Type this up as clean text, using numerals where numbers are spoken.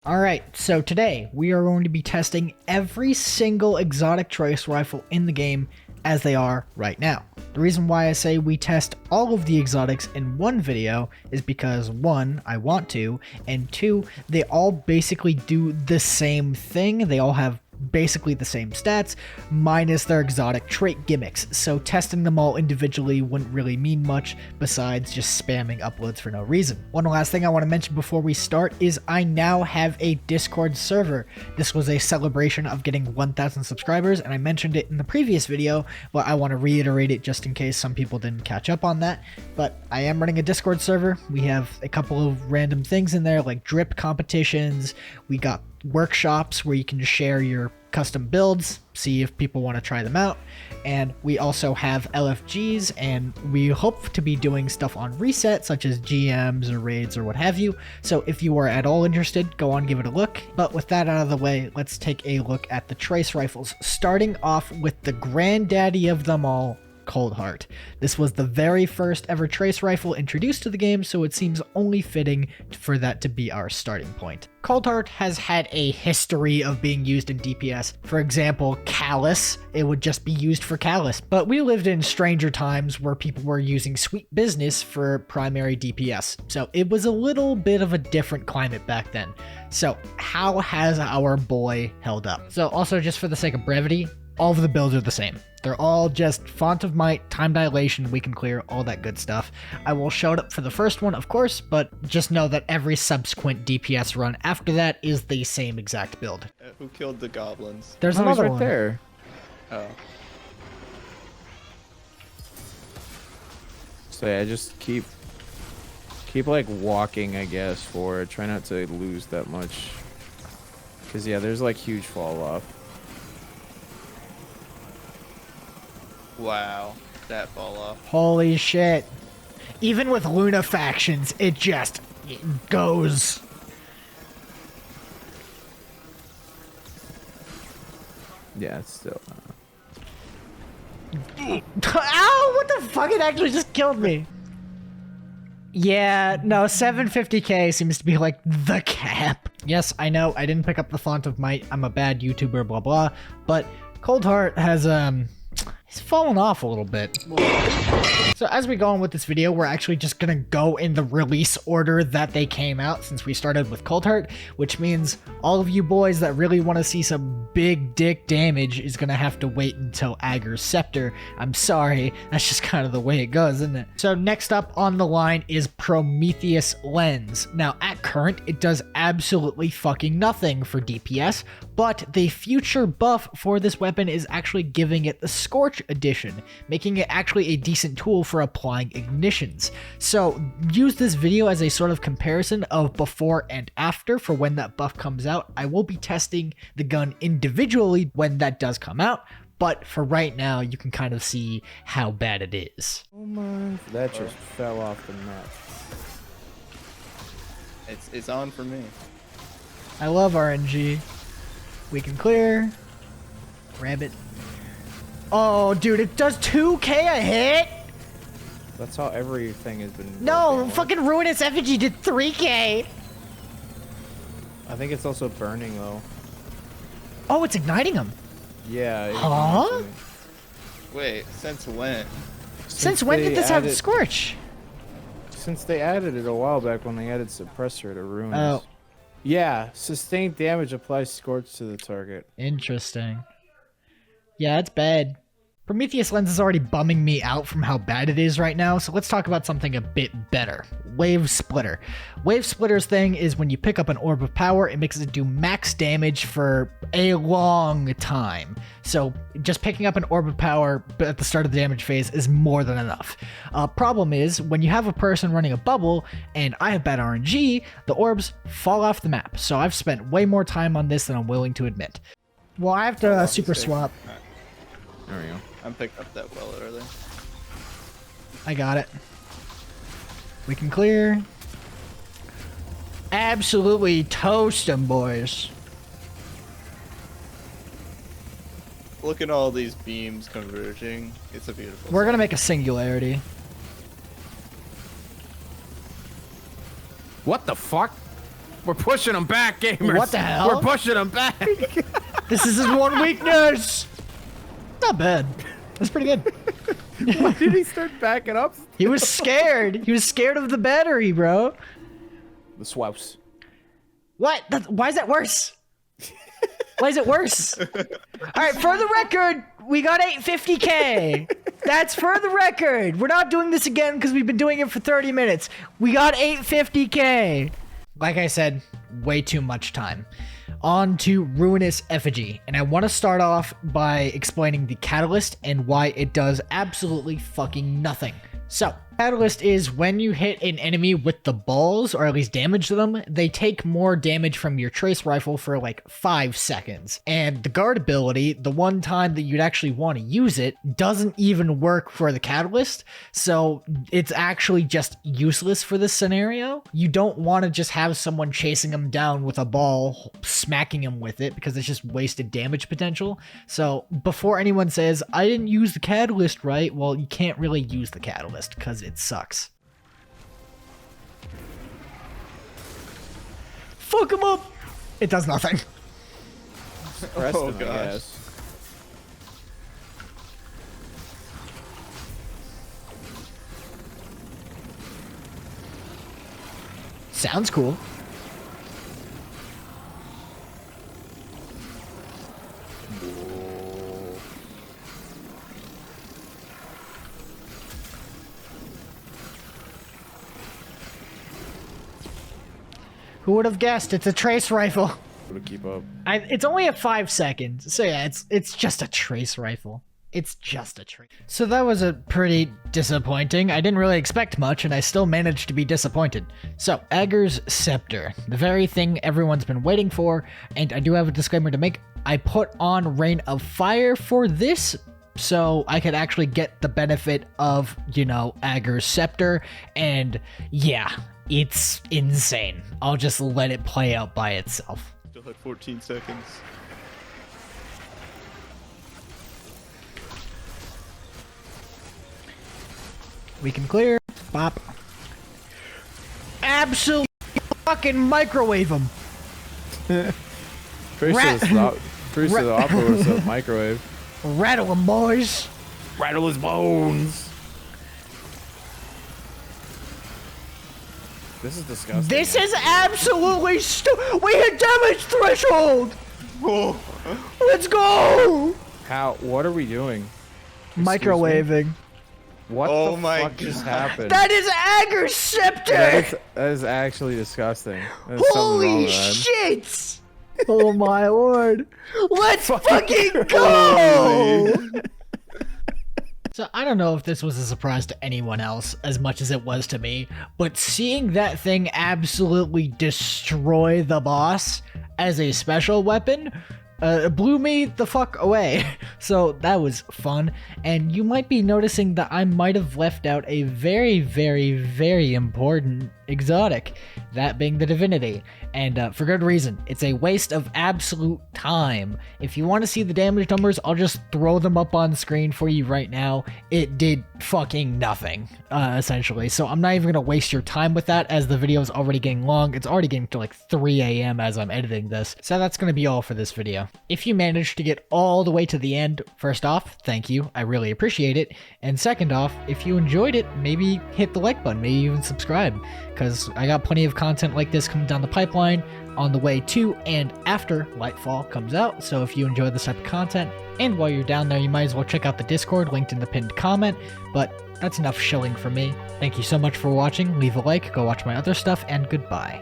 Alright, so today we are going to be testing every single exotic choice rifle in the game as they are right now. The reason why I say we test all of the exotics in one video is because 1, I want to, and 2, they all basically do the same thing. They all have basically the same stats, minus their exotic trait gimmicks, so testing them all individually wouldn't really mean much besides just spamming uploads for no reason. One last thing I want to mention before we start is I now have a Discord server. This was a celebration of getting 1,000 subscribers, and I mentioned it in the previous video, but I want to reiterate it just in case some people didn't catch up on that. But I am running a Discord server. We have a couple of random things in there like drip competitions. We got workshops where you can just share your custom builds, see if people want to try them out, and we also have LFGs, and we hope to be doing stuff on reset such as GMs or raids or what have you. So if you are at all interested, go on, give it a look. But with that out of the way, let's take a look at the trace rifles, starting off with the granddaddy of them all, Coldheart. This was the very first ever trace rifle introduced to the game, so it seems only fitting for that to be our starting point. Coldheart has had a history of being used in DPS. For example, Callus, it would just be used for Callus. But we lived in stranger times where people were using Sweet Business for primary DPS, so it was a little bit of a different climate back then. So how has our boy held up? So also, just for the sake of brevity, all of the builds are the same. They're all just Font of Might, Time Dilation, Weaken Clear, all that good stuff. I will show it up for the first one, of course, but just know that every subsequent DPS run after that is the same exact build. Who killed the goblins? There's another right one. there. Oh. So yeah, just keep like walking, I guess, for it. Try not to lose that much. Cause yeah, there's like huge fall off. Wow, that fall off. Holy shit. Even with Luna factions, it just goes. Yeah, it's still. Ow! What the fuck? It actually just killed me. Yeah, no, 750k seems to be like the cap. Yes, I know, I didn't pick up the Font of Might. I'm a bad YouTuber, blah blah. But Coldheart has, he's fallen off a little bit. So as we go on with this video, we're actually just gonna go in the release order that they came out since we started with Coldheart, which means all of you boys that really want to see some big dick damage is gonna have to wait until Ager's Scepter. I'm sorry, that's just kind of the way it goes, isn't it? So next up on the line is Prometheus Lens. Now at current, it does absolutely fucking nothing for DPS, but the future buff for this weapon is actually giving it the Scorch Edition, making it actually a decent tool for applying ignitions. So use this video as a sort of comparison of before and after for when that buff comes out. I will be testing the gun individually when that does come out, but for right now you can kind of see how bad it is. Oh my! That just fell off the map. It's on for me. I love RNG. Weaken Clear. Rabbit. Oh, dude, it does 2k a hit? That's how everything has been. No, fucking Ruinous Effigy did 3k. I think it's also burning though. Oh, it's igniting him. Yeah. Huh? Wait, since when? Since when did this have Scorch? Since they added it a while back when they added Suppressor to Ruinous. Oh. Yeah, sustained damage applies Scorch to the target. Interesting. Yeah, that's bad. Prometheus Lens is already bumming me out from how bad it is right now, so let's talk about something a bit better. Wavesplitter. Wavesplitter's thing is when you pick up an Orb of Power, it makes it do max damage for a long time. So just picking up an Orb of Power at the start of the damage phase is more than enough. Problem is, when you have a person running a bubble, and I have bad RNG, the orbs fall off the map, so I've spent way more time on this than I'm willing to admit. Well, I have to super swap. There we go. I picked up that well early. I got it. We can clear. Absolutely toast them, boys. Look at all these beams converging. It's a beautiful We're sight. gonna make a singularity. What the fuck? We're pushing them back, gamers. What the hell? We're pushing them back. This is his one weakness. Not bad. That's pretty good. Why did he start backing up? He was scared. He was scared of the battery, bro. The swouse. What? Why is that worse? Why is it worse? All right, for the record, we got 850K. That's for the record. We're not doing this again because we've been doing it for 30 minutes. We got 850K. Like I said, way too much time. On to Ruinous Effigy, and I want to start off by explaining the catalyst and why it does absolutely fucking nothing. So, catalyst is when you hit an enemy with the balls, or at least damage them, they take more damage from your trace rifle for like 5 seconds. And the guard ability, the one time that you'd actually want to use it, doesn't even work for the catalyst, so it's actually just useless for this scenario. You don't want to just have someone chasing them down with a ball, smacking them with it, because it's just wasted damage potential. So before anyone says, I didn't use the catalyst right, well, you can't really use the catalyst because it sucks. Fuck him up! It does nothing. Preston, Oh, gosh. I guess. Sounds cool. Who would have guessed? It's a trace rifle. To keep up. It's only at 5 seconds, so yeah, it's just a trace rifle. It's just a trace. So that was a pretty disappointing. I didn't really expect much, and I still managed to be disappointed. So, Ager's Scepter, the very thing everyone's been waiting for, and I do have a disclaimer to make. I put on Rain of Fire for this, so I could actually get the benefit of, you know, Ager's Scepter, and yeah, it's insane. I'll just let it play out by itself. Still had 14 seconds. We can clear. Bop. Absolutely fucking microwave him. Pretty sure the opera was a microwave. Rattle him, boys. Rattle his bones. This is disgusting. This is absolutely we hit damage threshold. Oh, Let's go. How? What are we doing? Microwaving. What Oh the my fuck just happened? That is Ager's Scepter. That is actually disgusting. There's something wrong Holy with that. shit. Oh my lord. Let's fucking go. So I don't know if this was a surprise to anyone else as much as it was to me, but seeing that thing absolutely destroy the boss as a special weapon blew me the fuck away. So that was fun, and you might be noticing that I might have left out a very, very, very important exotic, that being the Divinity, and for good reason. It's a waste of absolute time. If you want to see the damage numbers, I'll just throw them up on screen for you right now. It did fucking nothing, essentially, so I'm not even gonna waste your time with that, as the video is already getting long. It's already getting to like 3 a.m. as I'm editing this, so that's gonna be all for this video. If you managed to get all the way to the end, first off, thank you, I really appreciate it, and second off, if you enjoyed it, maybe hit the like button, maybe even subscribe, because I got plenty of content like this coming down the pipeline on the way to and after Lightfall comes out, so if you enjoy this type of content, and while you're down there, you might as well check out the Discord linked in the pinned comment, but that's enough shilling for me. Thank you so much for watching, leave a like, go watch my other stuff, and goodbye.